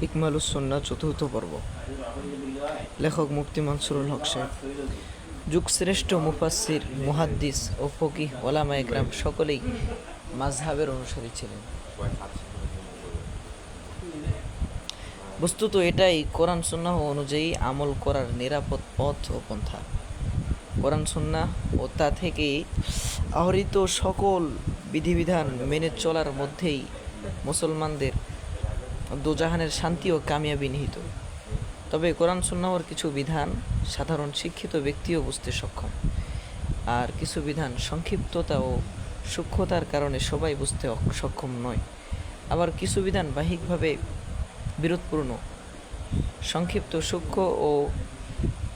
ইকমালুস সুন্নাহ চতুর্থ পর্ব। লেখক মুফতি মনসুরুল হক সাহেব। যুগশ্রেষ্ঠ মুফাসসির, মুহাদ্দিস ও ফকিহ ওলামায়ে কেরাম সকলেই মাযহাবের অনুসারী ছিলেন। বস্তুত এটাই কোরআন সুন্নাহ অনুযায়ী আমল করার নিরাপদ পথ ও পন্থা। কোরআন সুন্নাহ ও তা থেকে আহরিত সকল বিধিবিধান মেনে চলার মধ্যেই মুসলমানদের দোজাহানের শান্তি ও কামিয়াবি নিহিত। তবে কোরআন সুন্নাহর কিছু বিধান সাধারণ শিক্ষিত ব্যক্তিও বুঝতে সক্ষম, আর কিছু বিধান সংক্ষিপ্ততা ও সূক্ষ্মতার কারণে সবাই বুঝতে সক্ষম নয়। আবার কিছু বিধান বাহ্যিকভাবে বিরোধপূর্ণ। সংক্ষিপ্ত, সূক্ষ্ম ও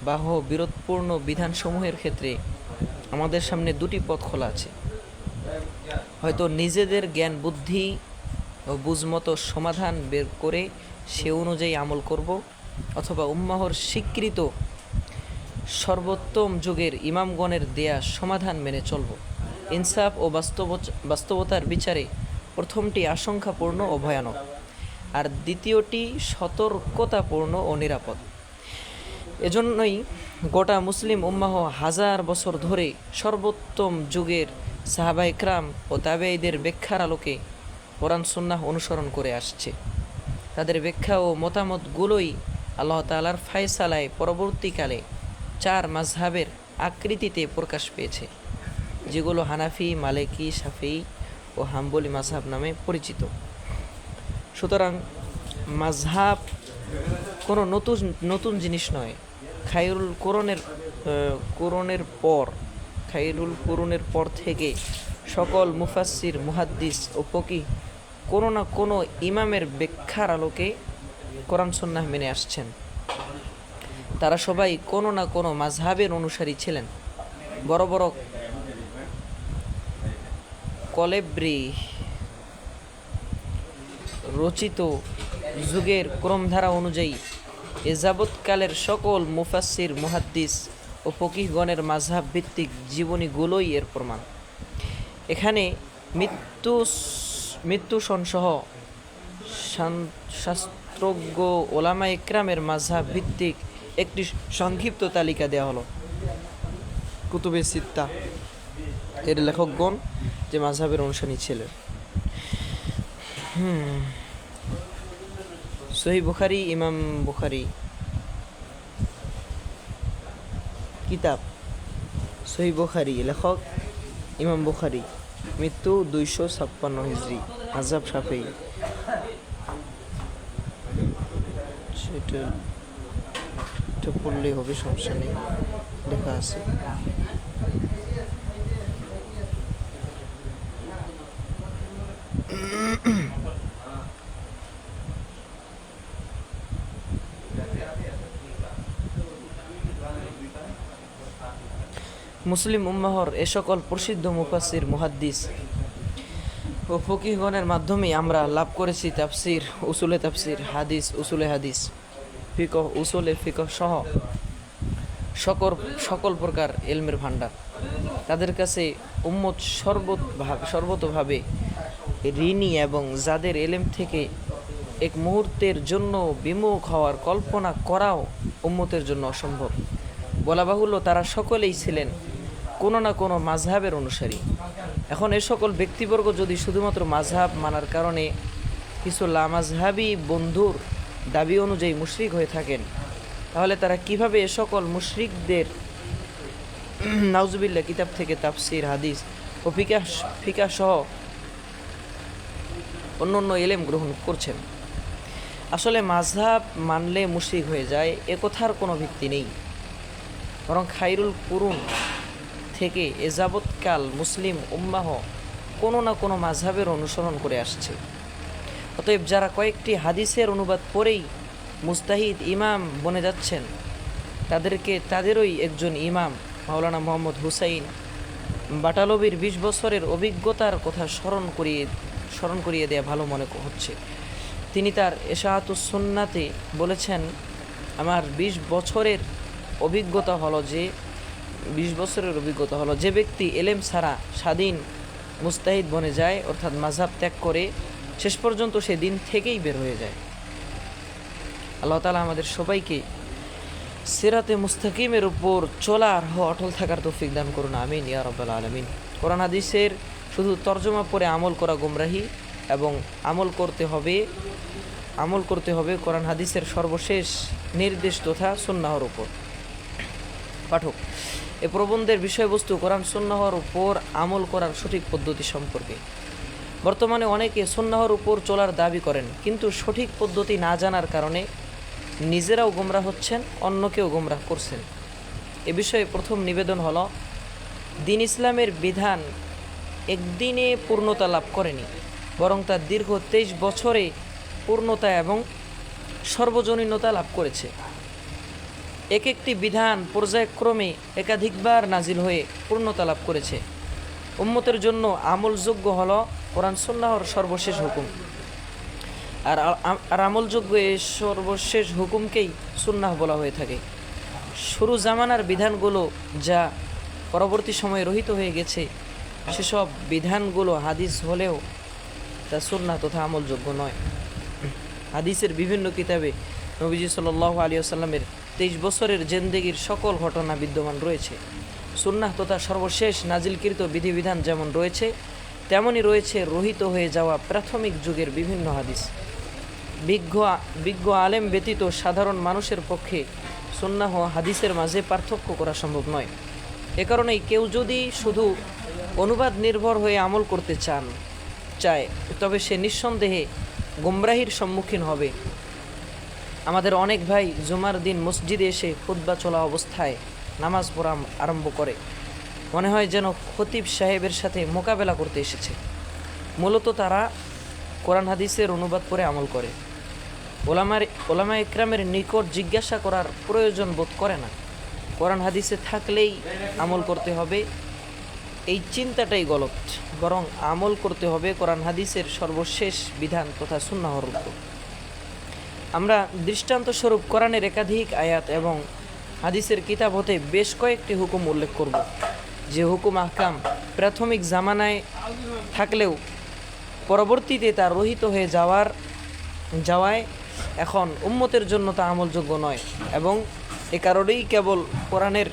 বাহ্য বিরোধপূর্ণ বিধানসমূহের ক্ষেত্রে আমাদের সামনে দুটি পথ খোলা আছে। হয়তো নিজেদের জ্ঞান বুদ্ধি ও বুঝমতো সমাধান বের করে সে অনুযায়ী আমল করব, অথবা উম্মাহর স্বীকৃত সর্বোত্তম যুগের ইমামগণের দেয়া সমাধান মেনে চলব। ইনসাফ ও বাস্তবতার বিচারে প্রথমটি আশঙ্কাপূর্ণ ও ভয়ানক, আর দ্বিতীয়টি সতর্কতাপূর্ণ ও নিরাপদ। এজন্যই গোটা মুসলিম উম্মাহ হাজার বছর ধরে সর্বোত্তম যুগের সাহাবায়ে কেরাম ও তাবেঈদের ব্যাখ্যার আলোকে কোরআন সুন্নাহ অনুসরণ করে আসছে। তাদের ব্যাখ্যা ও মতামতগুলোই আল্লাহ তাআলার ফায়সালায় পরবর্তীকালে চার মাযহাবের আকৃতিতে প্রকাশ পেয়েছে, যেগুলো হানাফি, মালিকি, শাফিঈ ও হাম্বলি মাযহাব নামে পরিচিত। সুতরাং মাযহাব কোনো নতুন জিনিস নয়। খায়রুল কুরুনের পর থেকে সকল মুফাসসির, মুহাদ্দিস ও ফকিহ কোনো না কোনো ইমামের ব্যাখ্যার আলোকে কোরআন সুন্নাহ মেনে আসছেন। তারা সবাই কোনো না কোনো মাযহাবের অনুসারী ছিলেন। বড় বড় কলেব্রি রচিত যুগের ক্রমধারা অনুযায়ী এ যাবৎকালের সকল মুফাসসির, মুহাদ্দিস ও ফকিহগণের মাযহাব ভিত্তিক জীবনীগুলোই এর প্রমাণ। এখানে মৃত্যুসনসহ শাস্ত্রজ্ঞ ওলামায়ে কেরামের মাযহাব ভিত্তিক একটি সংক্ষিপ্ত তালিকা দেওয়া হলো। কুতুবে সিত্তা এর লেখকগণ যে মাযহাবের অনুসারী ছিলেন: সহিহ বুখারী, ইমাম বুখারী। কিতাব সহিহ বুখারী, লেখক ইমাম বুখারী, মৃত্যু 256 হিজরি, মাযহাব শাফিঈ। সেটা পড়লেই হবে, সমস্যা নেই, লেখা আছে। মুসলিম উম্মাহর এ সকল প্রসিদ্ধ মুফাসসির, মুহাদ্দিস ও ফকিহগণের মাধ্যমে আমরা লাভ করেছি তাফসির, উসুলে তাফসির, হাদিস, উসুলে হাদিস, ফিকহ, উসুলে ফিকহ সহ সকল প্রকার ইলমের ভাণ্ডার। তাদের কাছে উম্মত সর্বতোভাবে ঋণী, এবং যাদের ইলম থেকে এক মুহূর্তের জন্য বিমুখ হওয়ার কল্পনা করাও উম্মতের জন্য অসম্ভব। বলা বাহুল্য, তারা সকলেই ছিলেন কোনো না কোনো মাযহাবের অনুসারী। এখন এ সকল ব্যক্তিবর্গ যদি শুধুমাত্র মাযহাব মানার কারণে কিছু লামাযহাবী বন্ধুর দাবি অনুযায়ী মুশরিক হয়ে থাকেন, তাহলে তারা কিভাবে এ সকল মুশরিকদের নাউজুবিল্লাহ কিতাব থেকে তাফসির, হাদিস ও ফিকাহ সহ অন্য ইলম গ্রহণ করছেন? আসলে মাযহাব মানলে মুশরিক হয়ে যায়, এ কথার কোনো ভিত্তি নেই। বরং খায়রুল কুরুন থেকে এ যাবৎকাল মুসলিম উম্মাহ কোনো না কোনো মাযহাবের অনুসরণ করে আসছে। অতএব যারা কয়েকটি হাদিসের অনুবাদ পড়েই মুজতাহিদ ইমাম বনে যাচ্ছেন, তাদেরই একজন ইমাম মাওলানা মুহাম্মদ হুসাইন বাটালবির 20 বছরের অভিজ্ঞতার কথা স্মরণ করিয়ে দেয়া ভালো মনে হচ্ছে। তিনি তার ইশাআতুস সুন্নাতে বলেছেন, আমার 20 বছরের অভিজ্ঞতা হলো যে ব্যক্তি এলেম ছাড়া স্বাধীন মুজতাহিদ বনে যায়, অর্থাৎ মাযহাব ত্যাগ করে, শেষ পর্যন্ত সে দিন থেকেই বের হয়ে যায়। আল্লাহ তাআলা আমাদের সবাইকে সিরাতে মুস্তাকিমের উপর চলার অটল থাকার তৌফিক দান করুন, আমিন ইয়া রাব্বাল আলামিন। কোরআন হাদিসের শুধু তর্জমা পড়ে আমল করা গুমরাহি, এবং আমল করতে হবে কোরআন হাদিসের সর্বশেষ নির্দেশ তথা সুন্নাহর উপর। পাঠক, এ প্রবন্ধের বিষয়বস্তু কোরআন সুন্নাহর উপর আমল করার সঠিক পদ্ধতি সম্পর্কে। বর্তমানে অনেকে সুন্নাহর উপর চলার দাবি করেন, কিন্তু সঠিক পদ্ধতি না জানার কারণে নিজেরাও গোমরাহ হচ্ছেন, অন্যকেও গোমরাহ করছেন। এ বিষয়ে প্রথম নিবেদন হলো, দ্বীন ইসলামের বিধান একদিনে পূর্ণতা লাভ করেনি, বরং তার দীর্ঘ 23 বছরে পূর্ণতা এবং সর্বজনীনতা লাভ করেছে। এক একটি বিধান পর্যায়ক্রমে একাধিকবার নাজিল হয়ে পূর্ণতা লাভ করেছে। উম্মতের জন্য আমলযোগ্য হলো কোরআন সুন্নাহর সর্বশেষ হুকুম, আর আমলযোগ্য এই সর্বশেষ হুকুমকেই সুন্নাহ বলা হয়ে থাকে। শুরু জামানার বিধানগুলো যা পরবর্তী সময়ে রহিত হয়ে গেছে, সেসব বিধানগুলো হাদিস হলেও তা সুন্নাহ তথা আমলযোগ্য নয়। হাদিসের বিভিন্ন কিতাবে নবীজি সাল্লাল্লাহু আলাইহি ওয়াসাল্লামের 23 বছরের জিন্দেগির সকল ঘটনা বিদ্যমান রয়েছে। সুন্নাহ তথা সর্বশেষ নাজিলকৃত বিধিবিধান যেমন রয়েছে, তেমনই রয়েছে রহিত হয়ে যাওয়া প্রাথমিক যুগের বিভিন্ন হাদিস। বিজ্ঞ আলেম ব্যতীত সাধারণ মানুষের পক্ষে সুন্নাহ ও হাদিসের মাঝে পার্থক্য করা সম্ভব নয়। এ কারণেই কেউ যদি শুধু অনুবাদ নির্ভর হয়ে আমল করতে চায়, তবে সে নিঃসন্দেহে গুমরাহির সম্মুখীন হবে। আমাদের অনেক ভাই জুমার দিন মসজিদে এসে খুতবা চলা অবস্থায় নামাজ পড়া আরম্ভ করে, মনে হয় যেন খতিব সাহেবের সাথে মোকাবেলা করতে এসেছে। মূলত তারা কোরআন হাদিসের অনুবাদ করে আমল করে, ওলামা ইকরামের নিকট জিজ্ঞাসা করার প্রয়োজন বোধ করে না। কোরআন হাদিসে থাকলেই আমল করতে হবে, এই চিন্তাটাই গলত। বরং আমল করতে হবে কোরআন হাদিসের সর্বশেষ বিধান তথা সুন্নাহর উপর। আমরা দৃষ্টান্তস্বরূপ কোরআনের একাধিক আয়াত এবং হাদিসের কিতাব হতে বেশ কয়েকটি হুকুম উল্লেখ করব, যে হুকুম আহকাম প্রাথমিক জামানায় থাকলেও পরবর্তীতে তা রহিত হয়ে যাওয়ায় এখন উম্মতের জন্য তা আমলযোগ্য নয়, এবং এ কারণেই কেবল কোরআনের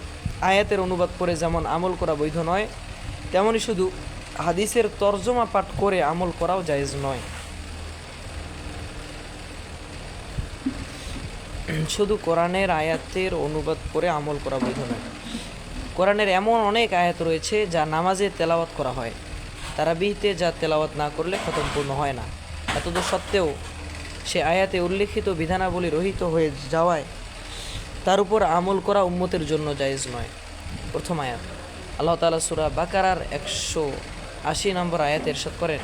আয়াতের অনুবাদ করে যেমন আমল করা বৈধ নয়, তেমনি শুধু হাদিসের তর্জমা পাঠ করে আমল করাও জায়েজ নয়। শুধু কোরআনের আয়াতের অনুবাদ করে আমল করা বৈধ নয়। কোরআনের এমন অনেক আয়াত রয়েছে যা নামাজে তেলাওয়াত করা হয়, তারাবিতে যা তেলাওয়াত না করলে খতম পূর্ণ হয় না। এতদ সত্ত্বেও সে আয়াতে উল্লেখিত বিধানাবলী রহিত হয়ে যাওয়ায় তার উপর আমল করা উম্মতের জন্য জায়েজ নয়। প্রথম আয়াত, আল্লাহ তাআলা সূরা বাকারার 180 নম্বর আয়াতে ইরশাদ করেন,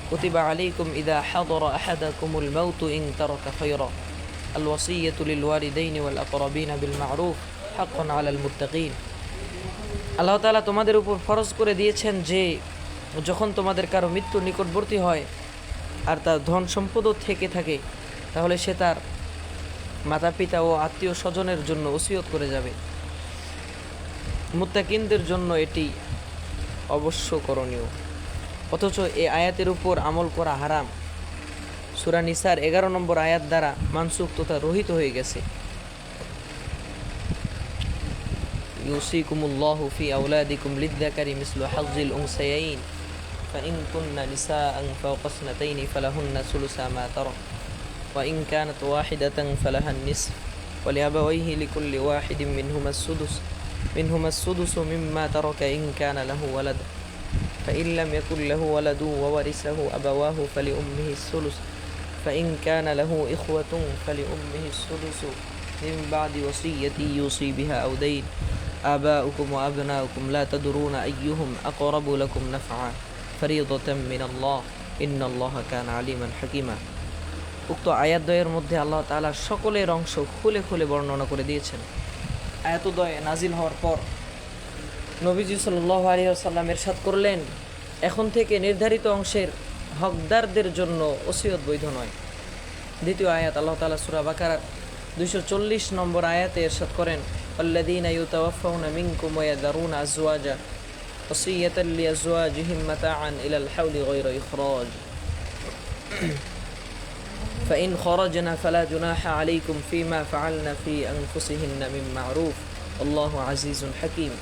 কুতিবা আলাইকুম ইযা হাদারা আহাদাকুমুল মাউতু ইন তারাকা খায়রা আল ওয়াসিয়াতু লিল ওয়ালিদাইনি ওয়াল আকরাবিনা বিল মা'রুফ হাক্কান আলাল মুত্তাকিন। আল্লাহ তাআলা তোমাদের উপর ফরজ করে দিয়েছেন যে যখন তোমাদের কারো মৃত্যু নিকটবর্তী হয় আর তার ধন সম্পদও থেকে থাকে, তাহলে সে তার মাতা পিতা ও আত্মীয় স্বজনের জন্য ওসিয়ত করে যাবে। মুত্তাকিনদের জন্য এটি অবশ্য করণীয়। অথচ এই আয়াতের উপর আমল করা হারাম। সূরা নিসার 11 নম্বর আয়াত দ্বারা মানসুখ তথা রহিত হয়ে গেছে। ইউসিকুমুল্লাহু ফি আওলাদিকুম লিযযাকারি মিসলু হাযযিল উনসায়াইন ফাইন কুননা নিসাআন ফাওকা ইসনাতাইনি ফালাহুন্না সুলুসা মা তারাক ওয়া ইন কানাত ওয়াহিদাতান ফালাহান নিসফ ওয়া লিআবাওয়াইহি লিকুল্লি ওয়াহিদিন মিনহুমা السدس مما ترك إن كان له ولد فإن لم يكن له ولد وورثه أبواه فلأمه الثلث فإن كان له إخوة فلأمه السدس من بعد وصية يوصي بها أو دين آباؤكم وأبناؤكم لا تدرون أيهم أقرب لكم نفعا فريضة من الله إن الله كان عليما حكيما। উক্ত আয়াতদ্বয়ের মধ্যে আল্লাহ তাআলা সকলের অংশ খুলে খুলে বর্ণনা করে দিয়েছেন। আয়াতদ্বয় নাজিল হওয়ার পর নবীজি সাল্লাল্লাহু আলাইহি ওয়াসাল্লাম ইরশাদ করলেন, এখন থেকে নির্ধারিত অংশের হকদারদের জন্য ওসিয়ত বৈধ নয়। দ্বিতীয় আয়াত, আল্লাহ তাআলা সূরা বাকারার 240 নম্বর আয়াতে ইরশাদ করেন, আল্লাযীনা ইউতাওয়াফাউনা মিনকুম ওয়া ইয়াযরুনা আজওয়াজা ওসিয়াতান লিআজওয়াজিহিম মাতাআন ইলাল হাওলি গায়রা ইখরাজ فإن خرجنا فلا جناح عليكم فيما فعلنا في أنفسهن من معروف الله عزيز حكيم।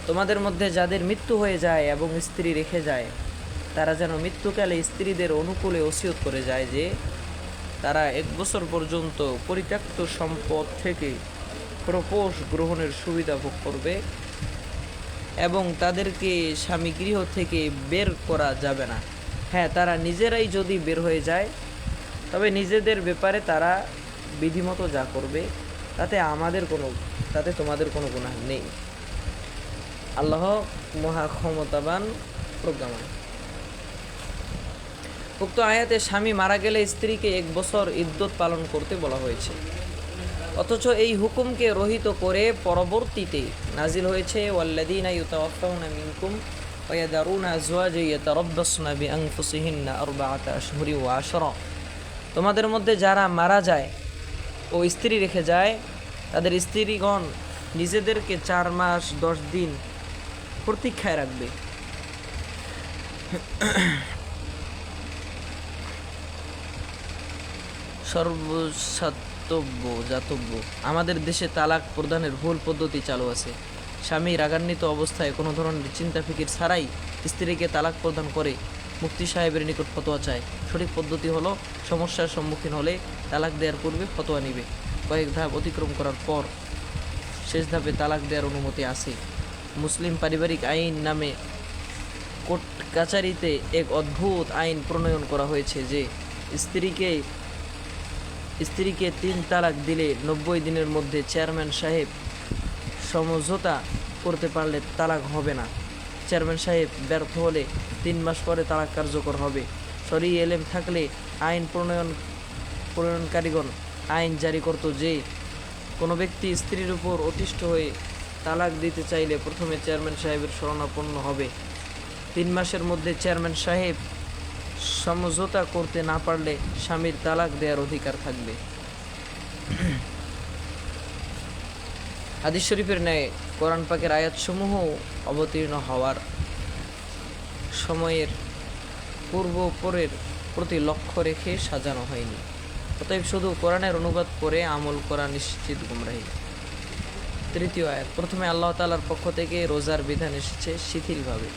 তোমাদের মধ্যে যাদের মৃত্যু হয়ে যায় এবং স্ত্রী রেখে যায়, তারা যেন মৃত্যুকালে স্ত্রীদের অনুকূলে ওসিয়ত করে যায় যে তারা 1 বছর পর্যন্ত পরিত্যক্ত সম্পদ থেকে প্রপোষ গ্রহণের সুবিধা ভোগ করবে এবং তাদেরকে স্বামী গৃহ থেকে বের করা যাবে না। হ্যাঁ, তারা নিজেরাই যদি বের হয়ে যায় তবে নিজেদের ব্যাপারে তারা বিধিমতো যা করবে তাতে তোমাদের কোনো গুনাহ নেই। আল্লাহ মহা ক্ষমতাবান প্রজ্ঞাময়। উক্ত আয়াতে স্বামী মারা গেলে স্ত্রীকে 1 বছর ইদ্যত পালন করতে বলা হয়েছে, অথচ এই হুকুমকে রহিত করে পরবর্তীতে নাজিল হয়েছে ওয়াল্লাযীনা ইউতাওয়াফাউনা মিনকুম ওয়া ইয়াদারুনা আজওয়াজান ইয়াতারাব্বাসনা বিআনফুসিহিন্না আরবাআতা আশহুরি ওয়া আশরা। তোমাদের মধ্যে যারা মারা যায় ও স্ত্রী রেখে যায়, তাদের স্ত্রীগণ নিজেদেরকে 4 মাস 10 দিন প্রতীক্ষায় রাখবে। জাতব্য আমাদের দেশে তালাক প্রদানের ভুল পদ্ধতি চালু আছে। স্বামী রাগান্বিত অবস্থায় কোনো ধরনের চিন্তা ফিকির ছাড়াই স্ত্রীকে তালাক প্রদান করে মুফতি সাহেবের নিকট ফতোয়া চায়। সঠিক পদ্ধতি হলো সমস্যার সম্মুখীন হলে তালাক দেওয়ার পূর্বে ফতোয়া নিবে। কয়েক ধাপ অতিক্রম করার পর শেষ ধাপে তালাক দেওয়ার অনুমতি আছে। মুসলিম পারিবারিক আইন নামে কোর্ট কাচারিতে এক অদ্ভুত আইন প্রণয়ন করা হয়েছে যে স্ত্রীকে 3 তালাক দিলে 90 দিনের মধ্যে চেয়ারম্যান সাহেব সমঝোতা করতে পারলে তালাক হবে না। চেয়ারম্যান সাহেব ব্যর্থ হলে 3 মাস পরে তালাক কার্যকর হবে। শরঈ এলেম থাকলে আইন প্রণয়নকারীগণ আইন জারি করত যে কোনো ব্যক্তি স্ত্রীর উপর অতিষ্ঠ হয়ে তালাক দিতে চাইলে প্রথমে চেয়ারম্যান সাহেবের শরণাপন্ন হবে। 3 মাসের মধ্যে চেয়ারম্যান সাহেব সমঝোতা করতে না পারলে স্বামীর তালাক দেওয়ার অধিকার থাকবে। হাদিস শরীফের ন্যায় কোরআন পাকের আয়াতসমূহ অবতীর্ণ হওয়ার সময়ের পূর্ব পরের প্রতি লক্ষ্য রেখে সাজানো হয়নি। অতএব শুধু কোরআনের অনুবাদ করে আমল করা নিশ্চিত গুমরাহি। 3য় আয়াত। প্রথমে আল্লাহ তাআলার পক্ষ থেকে রোজার বিধান এসেছে শিথিলভাবে।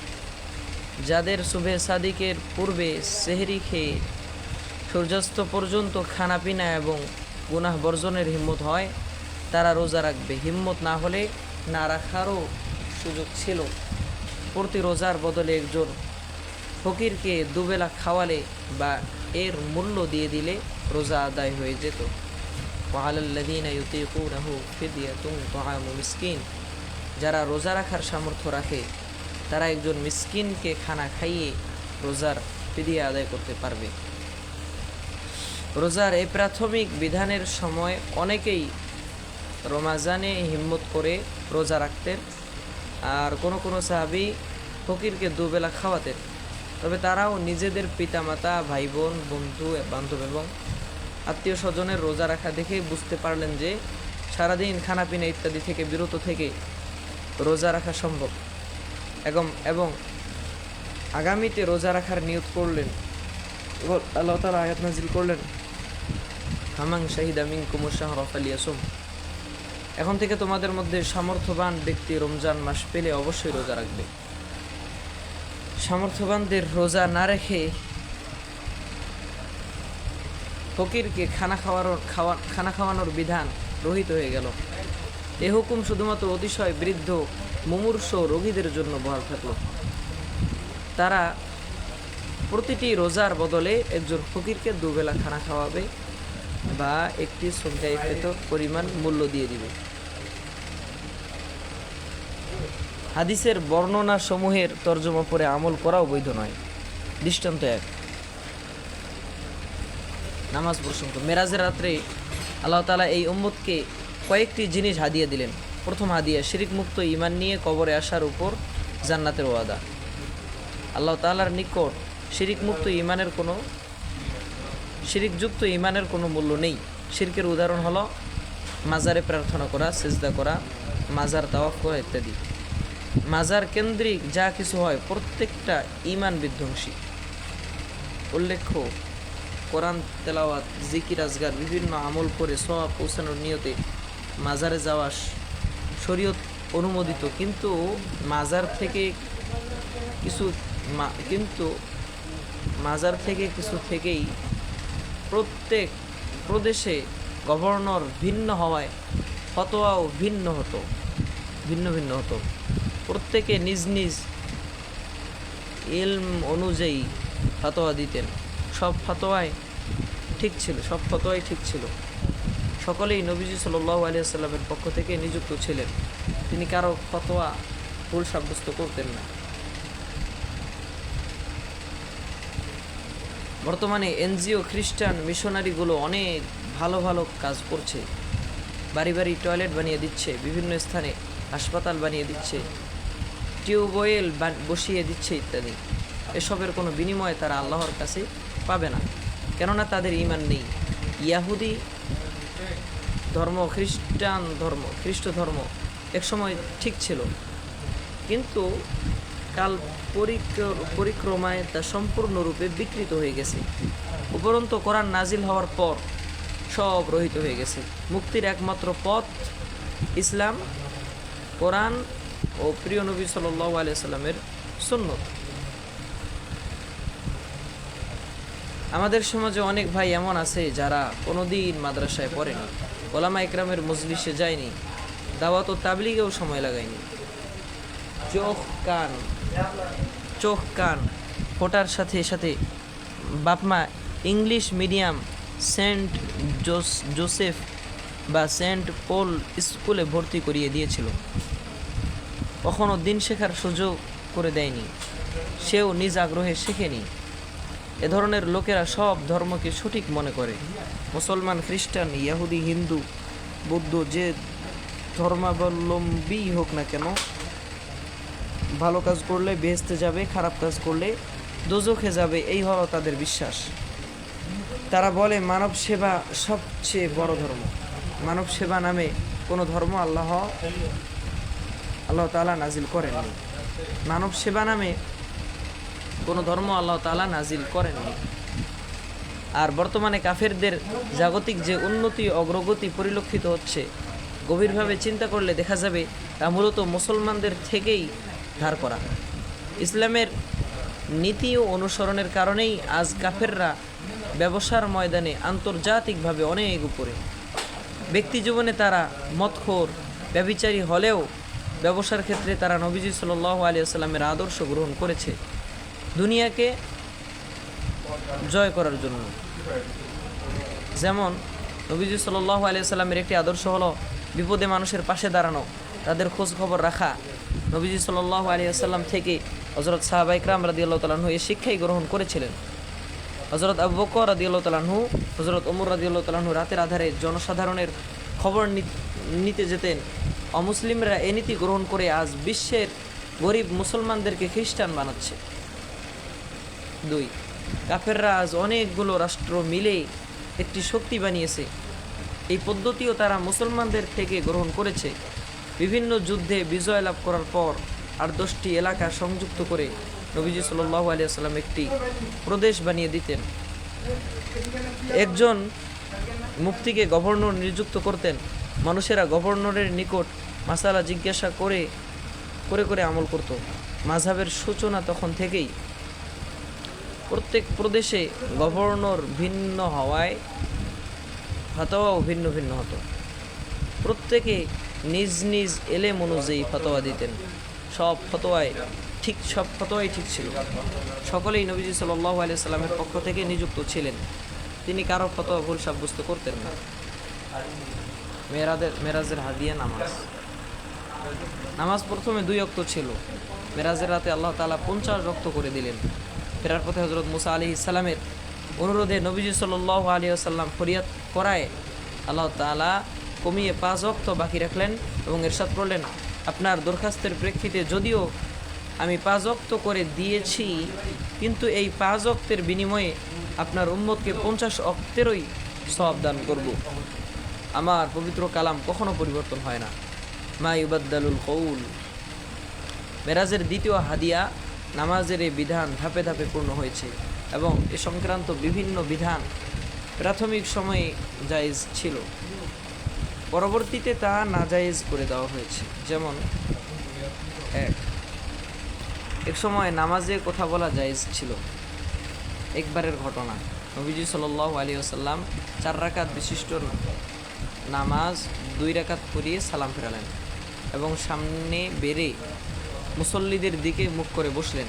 যাদের সুবহে সাদিকের পূর্বে সেহরি খেয়ে সূর্যাস্ত পর্যন্ত খানাপিনা এবং গুনাহ বর্জনের হিম্মত হয়, তারা রোজা রাখবে। হিম্মত না হলে না রাখারও সুযোগ ছিল। প্রতি রোজার বদলে একজন ফকিরকে দুবেলা খাওয়ালে বা এর মূল্য দিয়ে দিলে রোজা আদায় হয়ে যেত। ওয়ালাল্লাযীনা ইউতীকুনাহু ফিদয়াতুন তুআমু মিসকিন। যারা রোজা রাখার সামর্থ্য রাখে তারা একজন মিসকিনকে খানা খাইয়ে রোজার ফিদিয়া আদায় করতে পারবে। রোজার এই প্রাথমিক বিধানের সময় অনেকেই রমাজানে হিম্মত করে রোজা রাখতেন, আর কোনো সাহাবী ফকিরকে দুবেলা খাওয়াতেন। তবে তারাও নিজেদের পিতামাতা, ভাই বোন, বন্ধু বান্ধব এবং আত্মীয় স্বজনের রোজা রাখা দেখে বুঝতে পারলেন যে সারাদিন খানাপিনা ইত্যাদি থেকে বিরত থেকে রোজা রাখা সম্ভব এবং আগামীতে রোজা রাখার নিয়ত করলেন। আল্লাহ তাআলা আয়াত নাজিল করলেন, ফামান শাহিদা মিনকুমুশ শাহরা ফালিয়াসুম। এখন থেকে তোমাদের মধ্যে সামর্থ্যবান ব্যক্তি রমজান মাস পেলে অবশ্যই রোজা রাখবে। সামর্থ্যবানদের রোজা না রেখে ফকিরকে খানা খাওয়ানোর বিধান রহিত হয়ে গেল। এ হুকুম শুধুমাত্র অতিশয় বৃদ্ধ মুমূর্ষ রোগীদের জন্য বহাল থাকলো। তারা প্রতিটি রোজার বদলে একজন ফকিরকে দুবেলা খানা খাওয়াবে বা একটি সংখ্যায়িত পরিমাণ মূল্য দিয়ে দিবে। হাদিসের বর্ণনা সমূহের তর্জমা পরে আমল করাও বৈধ নয়। দৃষ্টান্ত 1, নামাজ প্রসঙ্গ। মেরাজের রাত্রে আল্লাহ তাআলা এই উম্মতকে কয়েকটি জিনিস হাদিয়া দিলেন। প্রথম হাদিয়া, শিরিক মুক্ত ঈমান নিয়ে কবরে আসার উপর জান্নাতের ওয়াদা। আল্লাহ তাআলার নিকট শিরিকযুক্ত ঈমানের কোনো মূল্য নেই। শিরকের উদাহরণ হলো মাজারে প্রার্থনা করা, সিজদা করা, মাজার তাওয়াফ করা ইত্যাদি। মাজার কেন্দ্রিক যা কিছু হয় প্রত্যেকটা ঈমান বিধ্বংসী। উল্লেখ্য, কোরআন তেলাওয়াত, জিকির আজগার, বিভিন্ন আমল করে সওয়াব পৌঁছানোর নিয়তে মাজারে যাওয়া শরীয়ত অনুমোদিত, কিন্তু মাজার থেকে কিছু থেকেই প্রত্যেক প্রদেশে গভর্নর ভিন্ন হওয়ায় ফতোয়াও ভিন্ন হতো। প্রত্যেকে নিজ নিজ ইলম অনুযায়ী ফতোয়া দিতেন। সব ফতোয়াই ঠিক ছিল। সকলেই নবীজি সাল্লাল্লাহু আলাইহি ওয়াসাল্লামের পক্ষ থেকে নিযুক্ত ছিলেন। তিনি কারো ফতোয়া ভুল সাব্যস্ত করতেন না। বর্তমানে এনজিও খ্রিস্টান মিশনারিগুলো অনেক ভালো ভালো কাজ করছে। বাড়ি বাড়ি টয়লেট বানিয়ে দিচ্ছে, বিভিন্ন স্থানে হাসপাতাল বানিয়ে দিচ্ছে, টিউবওয়েল বসিয়ে দিচ্ছে ইত্যাদি। এসবের কোনো বিনিময়ে তারা আল্লাহর কাছে পাবে না, কেননা তাদের ঈমান নেই। ইয়াহুদি ধর্ম, খ্রিস্ট ধর্ম একসময় ঠিক ছিল, কিন্তু কাল পরিক্রমায় তা সম্পূর্ণরূপে বিকৃত হয়ে গেছে। উপরন্তু কোরআন নাজিল হওয়ার পর সব রহিত হয়ে গেছে। মুক্তির একমাত্র পথ ইসলাম, কোরআন ও প্রিয় নবী সাল্লাল্লাহু আলাইহি সাল্লামের সুন্নত। আমাদের সমাজে অনেক ভাই এমন আছে যারা কোনোদিন মাদ্রাসায় পড়েনি, ওলামা ইকরামের মজলিসে যায়নি, দাওয়াত ও তাবলীগেও সময় লাগায়নি। চোখ কান ফোটার সাথে সাথে বাপমা ইংলিশ মিডিয়াম সেন্ট জোসেফ বা সেন্ট পল স্কুলে ভর্তি করিয়ে দিয়েছিল। কখনো দিন শেখার সুযোগ করে দেয়নি, সেও নিজ আগ্রহে শেখেনি। এ ধরনের লোকেরা সব ধর্মকে সঠিক মনে করে। মুসলমান, খ্রিস্টান, ইহুদি, হিন্দু, বৌদ্ধ, যে ধর্মাবলম্বী হোক না কেন, ভালো কাজ করলে বেহেশতে যাবে, খারাপ কাজ করলে দোজখে যাবে, এই হলো তাদের বিশ্বাস। তারা বলে মানব সেবা সবচেয়ে বড় ধর্ম। মানব সেবা নামে কোনো ধর্ম আল্লাহ তাআলা নাজিল করেননি। মানব সেবা নামে কোনো ধর্ম আল্লাহ তাআলা নাজিল করেননি। আর বর্তমানে কাফেরদের জাগতিক যে উন্নতি অগ্রগতি পরিলক্ষিত হচ্ছে, গভীরভাবে চিন্তা করলে দেখা যাবে তা মূলত মুসলমানদের থেকেই ধার করা। ইসলামের নীতি ও অনুসরণের কারণেই আজ কাফেররা ব্যবসার ময়দানে আন্তর্জাতিকভাবে অনেক উপরে। ব্যক্তি জীবনে তারা মদখোর, ব্যভিচারী হলেও ব্যবসার ক্ষেত্রে তারা নবীজি সাল্লাল্লাহু আলাইহি ওয়াসাল্লামের আদর্শ গ্রহণ করেছে দুনিয়াকে জয় করার জন্য। যেমন নবীজি সাল্লাল্লাহু আলাইহি ওয়াসাল্লামের একটি আদর্শ হলো বিপদে মানুষের পাশে দাঁড়ানো, তাদের খোঁজ খবর রাখা। নবীজি সাল্লাল্লাহু আলাইহি ওয়াসাল্লাম থেকে হযরত সাহাবা ইকরাম রাদিয়াল্লাহু তাআলা আনহু এই শিক্ষাই গ্রহণ করেছিলেন। হযরত আবু বকর রাদিয়াল্লাহু তাআলা আনহু, হযরত ওমর রাদিয়াল্লাহু তাআলা আনহু রাতের আধারে জনসাধারণের খবর নিতে যেতেন। অমুসলিমরা এ নীতি গ্রহণ করে আজ বিশ্বের গরিব মুসলমানদেরকে খ্রিস্টান বানাচ্ছে। 2, কাফেররা আজ অনেকগুলো রাষ্ট্র মিলে একটি শক্তি বানিয়েছে। এই পদ্ধতিও তারা মুসলমানদের থেকে গ্রহণ করেছে। বিভিন্ন যুদ্ধে বিজয় লাভ করার পর 8-10টি এলাকা সংযুক্ত করে নবীজি সাল্লাল্লাহু আলাইহি ওয়াসাল্লাম একটি প্রদেশ বানিয়ে দিতেন। একজন মুফতিকে গভর্নর নিযুক্ত করতেন। মানুষেরা গভর্নরের নিকট মাসালা জিজ্ঞাসা করে করে আমল করত। মাযহাবের সূচনা তখন থেকেই। প্রত্যেক প্রদেশে গভর্নর ভিন্ন হওয়ায় ফতোয়াও ভিন্ন ভিন্ন হতো। প্রত্যেকে নিজ নিজ এলেম অনুযায়ী ফতোয়া দিতেন। সব ফতোয়াই ঠিক ছিল। সকলেই নবীজি সাল্লাল্লাহু আলাইহি সাল্লামের পক্ষ থেকে নিযুক্ত ছিলেন। তিনি কারো ফতোয়া ভুল সাব্যস্ত করতেন না। মেরাজের হাদিয়া নামাজ প্রথমে 2 ওয়াক্ত ছিল। মেরাজের রাতে আল্লাহ তাআলা 50 ওয়াক্ত করে দিলেন। ফেরার পথে হযরত মুসা আলাইহিস সালামের অনুরোধে নবীজি সাল্লাল্লাহু আলাইহি ওয়াসাল্লাম ফরিয়াদ করায় আল্লাহ তাআলা কমিয়ে 5 ওয়াক্ত বাকি রাখলেন এবং ইরশাদ করলেন, আপনার দরখাস্তের প্রেক্ষিতে যদিও আমি 5 ওয়াক্ত করে দিয়েছি, কিন্তু এই 5 ওয়াক্তের বিনিময়ে আপনার উম্মতকে 50 ওয়াক্তেরই সওয়াব দান করব। আমার পবিত্র কালাম কখনো পরিবর্তন হয় না। মা ইউবাদদালুল কওল। মেরাজের দ্বিতীয় হাদিয়া নামাজের এই বিধান ধাপে ধাপে পূর্ণ হয়েছে। এবং এ সংক্রান্ত বিভিন্ন বিধান প্রাথমিক সময়ে জায়েজ ছিল, পরবর্তীতে তা নাজায়েজ করে দেওয়া হয়েছে। যেমন এক সময় নামাজে কথা বলা জায়েজ ছিল। একবারের ঘটনা, নবীজি সাল্লাল্লাহু আলাইহি ওয়াসাল্লাম 4 রাকাত বিশিষ্ট নামাজ 2 রাকাত পড়িয়ে সালাম ফেরালেন এবং সামনে বেড়ে মুসল্লিদের দিকে মুখ করে বসলেন।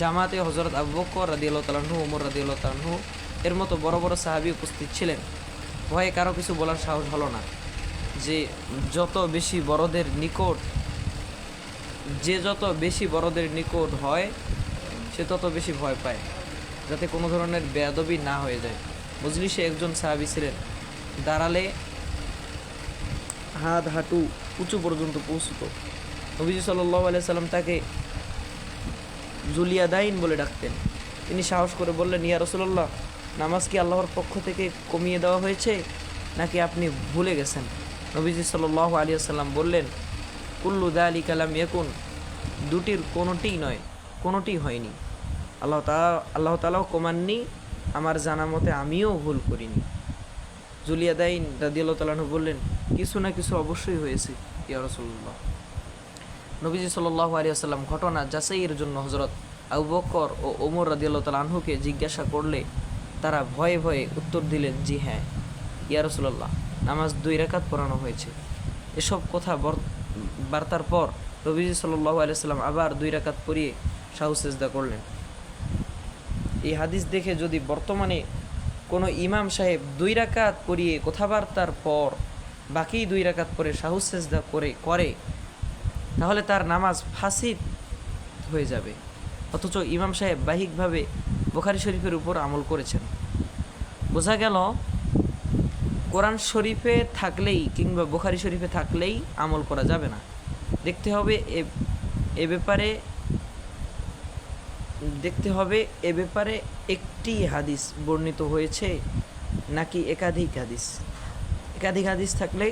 জামাতে হযরত আবু বকর রাদিয়াল্লাহু তাআলা আনহু, ওমর রাদিয়াল্লাহু তাআলা আনহু এর মতো বড় বড় সাহাবী উপস্থিত ছিলেন। ভয়ে কারো কিছু বলার সাহস হলো না। যে যত বেশি বড়দের নিকট হয় সে তত বেশি ভয় পায়, যাতে কোনো ধরনের বেয়াদবি না হয়ে যায়। মজলিসে একজন সাহাবী ছিলেন, দাঁড়ালে হাত হাঁটু উঁচু পর্যন্ত পৌঁছত। নবীজি সাল্লাল্লাহু আলাইহি সাল্লাম তাকে জুলিয়াদাইন বলে ডাকতেন। তিনি সাহস করে বললেন, ইয়া রাসূলুল্লাহ, নামাজ কি আল্লাহর পক্ষ থেকে কমিয়ে দেওয়া হয়েছে নাকি আপনি ভুলে গেছেন? নবীজি সাল্লাল্লাহু আলাইহি ওয়াসাল্লাম বললেন, কুল্লু যালিকা লাম ইয়াকুন, দুটির কোনোটিই নয়, কোনোটি হয়নি। আল্লাহ তাআলাও কমাননি, আমার জানা মতে আমিও ভুল করিনি। জুলিয়াদাইন রাদিয়াল্লাহু তাআলা আনহু বললেন, কিছু না কিছু অবশ্যই হয়েছে ইয়া রাসূলুল্লাহ। নবীজি সাল্লাল্লাহু আলাইহি ওয়াসাল্লাম ঘটনা যাচাইয়ের জন্য হযরত আবু বকর ও ওমর রাদিয়াল্লাহু তাআলা আনহুকে জিজ্ঞাসা করলে তারা ভয়ে ভয়ে উত্তর দিলেন, জি হ্যাঁ ইয়া রাসূলুল্লাহ, নামাজ 2 রাকাত পড়ানো হয়েছে। এসব কথা বার্তার পর নবীজি সাল্লাল্লাহু আলাইহি ওয়াসাল্লাম আবার 2 রাকাত পড়িয়ে সাহু সেজদা করলেন। এই হাদিস দেখে যদি বর্তমানে কোনো ইমাম সাহেব 2 রাকাত পড়িয়ে কথাবার্তার পর বাকি 2 রাকাত পরে সাহু সেজদা করে তাহলে তার নামাজ ফাসিদ হয়ে যাবে। অথচ ইমাম সাহেব বাহ্যিকভাবে বুখারী শরীফের উপর আমল করেছেন। বোঝা গেল কোরআন শরীফে থাকলেই কিংবা বুখারী শরীফে থাকলেই আমল করা যাবে না। দেখতে হবে এ ব্যাপারে একটি হাদিস বর্ণিত হয়েছে নাকি একাধিক হাদিস থাকলে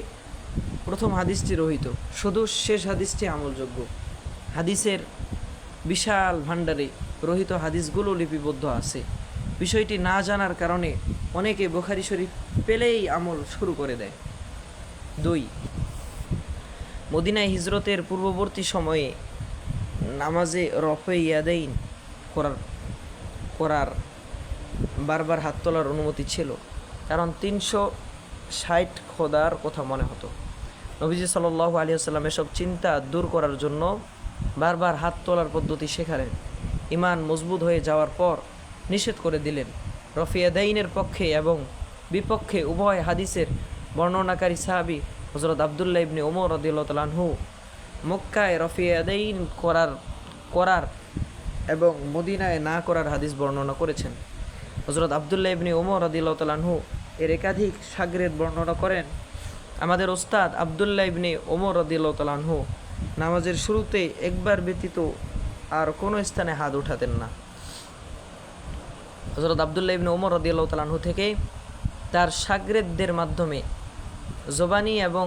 প্রথম হাদিসটি রহিত, শুধু শেষ হাদিসটি আমলযোগ্য। হাদিসের বিশাল ভাণ্ডারে রহিত হাদিসগুলো লিপিবদ্ধ আছে। বিষয়টি না জানার কারণে অনেকে বুখারী শরীফ পেলেই আমল শুরু করে দেয়। 2, মদিনায় হিজরতের পূর্ববর্তী সময়ে নামাজে রফে ইয়াদাইন করার বারবার হাত তোলার অনুমতি ছিল, কারণ 360 খোদার কথা মনে হতো। নবীজি সাল্লাল্লাহু আলাইহি ওয়াসাল্লাম এসব চিন্তা দূর করার জন্য বারবার হাত তোলার পদ্ধতি শেখালেন। ঈমান মজবুত হয়ে যাওয়ার পর নিষেধ করে দিলেন। রফে ইয়াদাইনের পক্ষে এবং বিপক্ষে উভয় হাদিসের বর্ণনাকারী সাহাবী হযরত আব্দুল্লাহ ইবনে ওমর রাদিয়াল্লাহু তাআলা আনহু মক্কায় রফে ইয়াদাইন করার এবং মদিনায় না করার হাদিস বর্ণনা করেছেন। হযরত আব্দুল্লাহ ইবনে ওমর রাদিয়াল্লাহু তাআলা আনহু এর একাধিক শাগরেদ বর্ণনা করেন। আমাদের ওস্তাদ আব্দুল্লাহ ইবনে ওমর রাদিয়াল্লাহু তাআলা আনহু নামাজের শুরুতে একবার ব্যতীত আর কোনো স্থানে হাত উঠাতেন না। হযরত আব্দুল্লাহ ইবনে ওমর রাদিয়াল্লাহু তাআলা আনহু থেকে তার শাগরেদদের মাধ্যমে জবানি এবং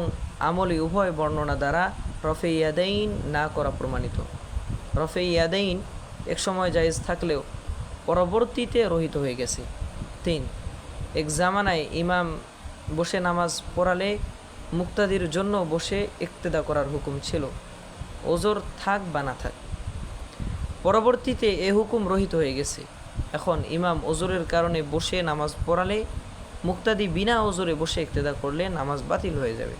আমলি উভয় বর্ণনা দ্বারা রফে ইয়াদাইন না করা প্রমাণিত। রফে ইয়াদাইন এক সময় জায়েজ থাকলেও পরবর্তীতে রহিত হয়ে গেছে। 3, এক জামানায় ইমাম বসে নামাজ পড়ালে মুক্তাদির জন্য বসে ইক্তেদা করার হুকুম ছিল, ওজর থাক বা না থাক। পরবর্তীতে এ হুকুম রহিত হয়ে গেছে। এখন ইমাম ওজরের কারণে বসে নামাজ পড়ালে মুক্তাদি বিনা ওজরে বসে ইক্তেদা করলে নামাজ বাতিল হয়ে যাবে।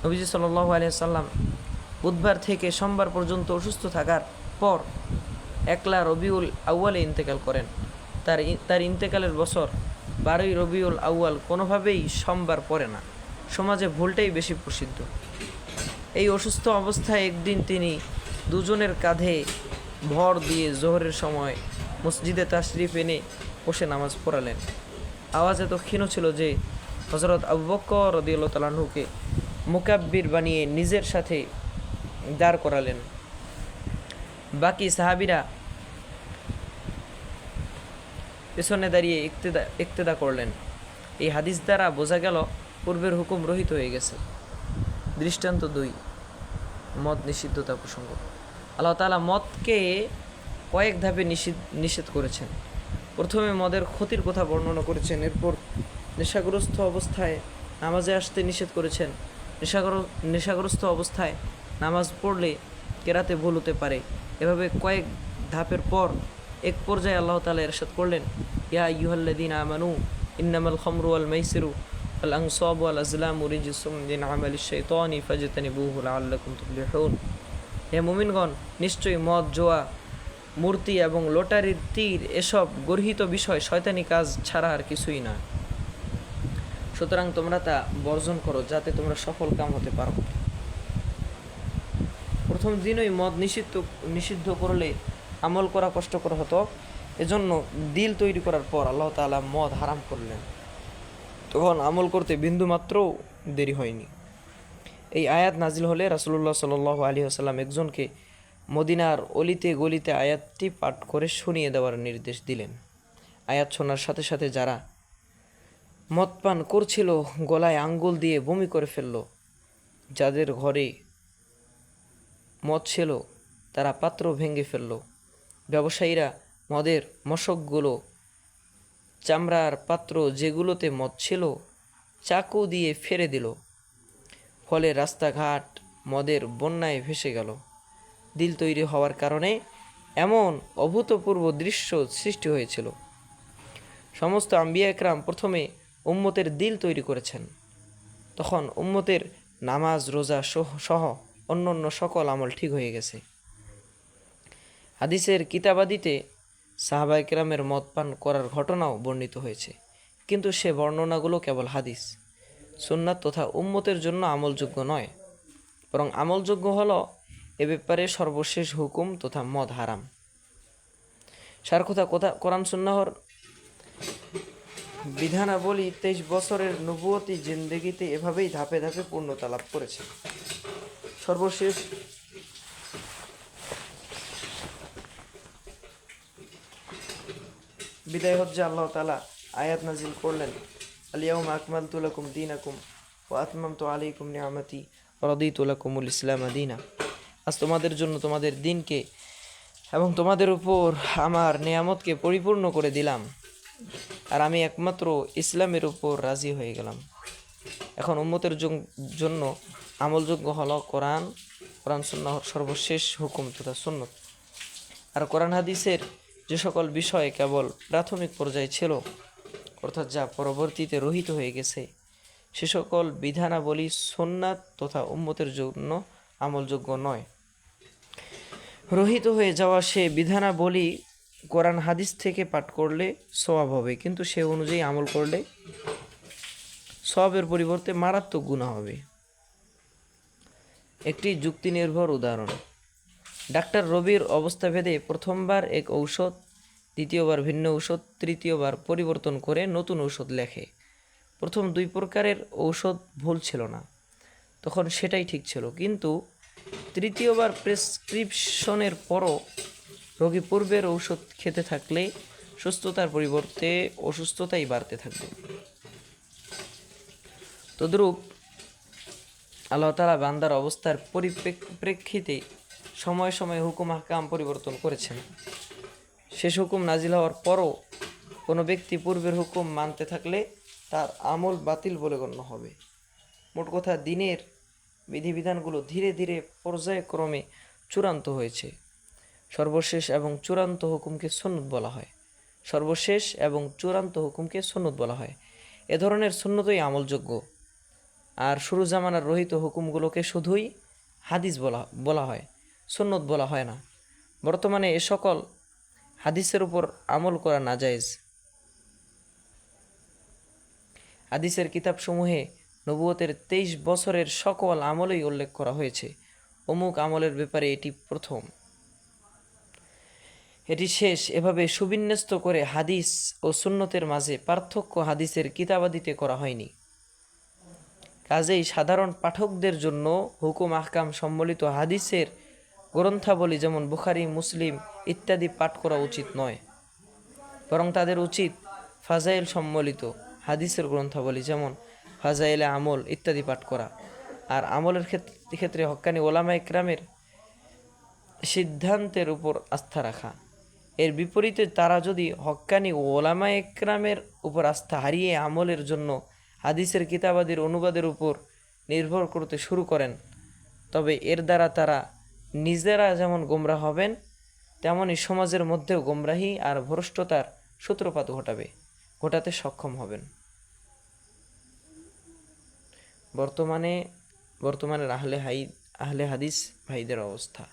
নবীজি সাল্লাল্লাহু আলাইহি ওয়াসাল্লাম বুধবার থেকে সোমবার পর্যন্ত অসুস্থ থাকার পর 1 রবিউল আউয়ালে ইন্তেকাল করেন। তার ইন্তেকালের বছর 12 রবিউল আউয়াল কোনোভাবেই সোমবার পড়ে না। সমাজে ভুলটাই বেশি প্রসিদ্ধ। এই অসুস্থ অবস্থায় একদিন তিনি দুজনের কাঁধে ভর দিয়ে জোহরের সময় মসজিদে তাশরিফ এনে বসে নামাজ পড়ালেন। আওয়াজ এত ক্ষীণ ছিল যে হযরত আবু বকর রাদিয়াল্লাহু তাআলা আনহুকে মুকাব্বির বানিয়ে নিজের সাথে দাঁড় করালেন। বাকি সাহাবীরা পেছনে দাঁড়িয়ে ইক্তেদা করলেন। এই হাদিস দ্বারা বোঝা গেল পূর্বের হুকুম রহিত হয়ে গেছে। দৃষ্টান্ত 2, মদ নিষিদ্ধতা প্রসঙ্গ। আল্লাহ তাআলা মদকে কয়েক ধাপে নিষেধ করেছেন। প্রথমে মদের ক্ষতির কথা বর্ণনা করেছেন, এরপর নেশাগ্রস্ত অবস্থায় নামাজে আসতে নিষেধ করেছেন। নেশাগ্রস্ত অবস্থায় নামাজ পড়লে কেরাতে ভুল হতে পারে। এভাবে কয়েক ধাপের পর এক পর্যায়ে আল্লাহ তাআলা ইরশাদ করলেন, ইয়া আইয়ুহাল্লাযীনা আমানু ইন্নামাল খামরু ওয়াল মাইসিরু ওয়াল আনসাবু ওয়াল আজলামু রিজসুম মিন আমালিশ শাইতানি ফাজতানিবুহু লাআল্লাকুম তুফলিহুন। হে মুমিনগণ, নিশ্চয়ই মদ, জুয়া, মূর্তি এবং লটারির তীর এসব গর্হিত বিষয় শয়তানি কাজ ছাড়া আর কিছুই না। সুতরাং তোমরা তা বর্জন করো যাতে তোমরা সফল কাম হতে পারো। প্রথম দিনই মদ নিষিদ্ধ করলে আমল করা কষ্টকর হতো, এজন্য দিল তৈরি করার পর আল্লাহ তাআলা মদ হারাম করলেন। তখন আমল করতে বিন্দুমাত্রও দেরি হয়নি। এই আয়াত নাজিল হলে রাসূলুল্লাহ সাল্লাল্লাহু আলাইহি ওয়াসাল্লাম একজনকে মদিনার অলিতে গলিতে আয়াতটি পাঠ করে শুনিয়ে দেওয়ার নির্দেশ দিলেন। আয়াত শোনার সাথে সাথে যারা মদ পান করছিল গলায় আঙ্গুল দিয়ে বমি করে ফেলল। যাদের ঘরে মদ ছিল তারা পাত্র ভেঙে ফেলল। ব্যবসায়ীরা মদের মশকগুলো, চামড়ার পাত্র যেগুলোতে মদ ছিল চাকু দিয়ে ফেলে দিল। ফলে রাস্তাঘাট মদের বন্যায় ভেসে গেল। দিল তৈরি হওয়ার কারণে এমন অভূতপূর্ব দৃশ্য সৃষ্টি হয়েছিল। সমস্ত আম্বিয়া একরাম প্রথমে উম্মতের দিল তৈরি করেছেন, তখন উম্মতের নামাজ, রোজা সহ অন্যান্য সকল আমল ঠিক হয়ে গেছে। হাদিসের কিতাবাদিতে সাহাবা একরামের মদ পান করার ঘটনাও বর্ণিত হয়েছে, কিন্তু সে বর্ণনাগুলো কেবল হাদিস, সুন্নাত তথা উম্মতের জন্য আমলযোগ্য নয়। বরং আমলযোগ্য হলো এ ব্যাপারে সর্বশেষ হুকুম তথা মদ হারাম। সার কথা কোরআন সুন্নাহর বিধানাবলী 23 বছরের নবুয়তি জিন্দেগিতে এভাবেই ধাপে ধাপে পূর্ণতা লাভ করেছে। সর্বশেষ বিদায় হজ্জে আল্লাহ তাআলা আয়াত নাজিল করলেন, আল-ইয়াউমা আকমালতু লাকুম দীনাকুম ওয়া আতমামতু আলাইকুম নিআমাতি ওয়া রাদিতু লাকুমুল ইসলামা দীনা। আজ তোমাদের জন্য তোমাদের দিনকে এবং তোমাদের উপর আমার নেয়ামতকে পরিপূর্ণ করে দিলাম, আর আমি একমাত্র ইসলামের উপর রাজি হয়ে গেলাম। এখন উম্মতের জন্য আমলযোগ্য হলো কোরআন সুন্নাহর সর্বশেষ হুকুম তথা সুন্নত। আর কোরআন হাদিসের যে সকল বিষয় কেবল প্রাথমিক পর্যায়ে ছিল, অর্থাৎ যা পরবর্তীতে রহিত হয়ে গেছে, সে সকল বিধানাবলী সুন্নাত তথা উম্মতের জন্য আমলযোগ্য নয়। রহিত হয়ে যাওয়া সে বিধানাবলী কোরআন হাদিস থেকে পাঠ করলে সওয়াব হবে, কিন্তু সে অনুযায়ী আমল করলে সওয়াবের পরিবর্তে মারাত্মক গুনাহ হবে। একটি যুক্তি নির্ভর উদাহরণ, ডাক্তার রোগীর অবস্থা ভেদে প্রথমবার এক ঔষধ, দ্বিতীয়বার ভিন্ন ঔষধ, তৃতীয়বার পরিবর্তন করে নতুন ঔষধ লেখে। প্রথম 2 প্রকারের ঔষধ ভুল ছিল না, তখন সেটাই ঠিক ছিল, কিন্তু তৃতীয়বার প্রেসক্রিপশনের পরও রোগী পূর্বের ঔষধ খেতে থাকলে সুস্থতার পরিবর্তে অসুস্থতাই বাড়তে থাকবে। তদ্রূপ আল্লাহ তাআলা বান্দার অবস্থার পরিপ্রেক্ষিতে সময়ে সময়ে হুকুম আহকাম পরিবর্তন করেছেন। শেষ হুকুম নাজিল হওয়ার পরও কোনো ব্যক্তি পূর্বের হুকুম মানতে থাকলে তার আমল বাতিল বলে গণ্য হবে। মোট কথা, দিনের বিধিবিধানগুলো ধীরে ধীরে পর্যায়ক্রমে চূড়ান্ত হয়েছে। সর্বশেষ এবং চূড়ান্ত হুকুমকে সুন্নত বলা হয়। সর্বশেষ এবং চূড়ান্ত হুকুমকে সুন্নত বলা হয়। এ ধরনের সুন্নতই আমলযোগ্য। আর শুরু জামানার রহিত হুকুমগুলোকে শুধুই হাদিস বলা হয়, সুন্নত বলা হয় না। বর্তমানে এ সকল হাদিসের উপর আমল করা নাজায়েজ। হাদিসের কিতাবসমূহে নবুয়তের 23 বছরের সকল আমলই উল্লেখ করা হয়েছে। অমুক আমলের ব্যাপারে এটি প্রথম, এটি শেষ, এভাবে সুবিন্যস্ত করে হাদিস ও সুন্নতের মাঝে পার্থক্য হাদিসের কিতাবাদিতে করা হয়নি। কাজেই সাধারণ পাঠকদের জন্য হুকুম আহকাম সম্বলিত হাদিসের গ্রন্থাবলী যেমন বুখারী, মুসলিম ইত্যাদি পাঠ করা উচিত নয়, বরং তাদের উচিত ফাজাইল সম্বলিত হাদিসের গ্রন্থাবলী যেমন ফাজাইলে আমল ইত্যাদি পাঠ করা। আর আমলের ক্ষেত্রে হক্কানি ওলামা ইকরামের সিদ্ধান্তের উপর আস্থা রাখা। এর বিপরীতে তারা যদি হক্কানি ওলামা একরামের উপর আস্থা হারিয়ে আমলের জন্য হাদিসের কিতাবাদির অনুবাদের উপর নির্ভর করতে শুরু করেন, তবে এর দ্বারা তারা নিজেরা যেমন গোমরাহ হবেন, তেমনি সমাজের মধ্যেও গোমরাহী আর ভ্রষ্টতার সূত্রপাত ঘটাতে সক্ষম হবেন। বর্তমানের আহলে হাদিস ভাইদের অবস্থা।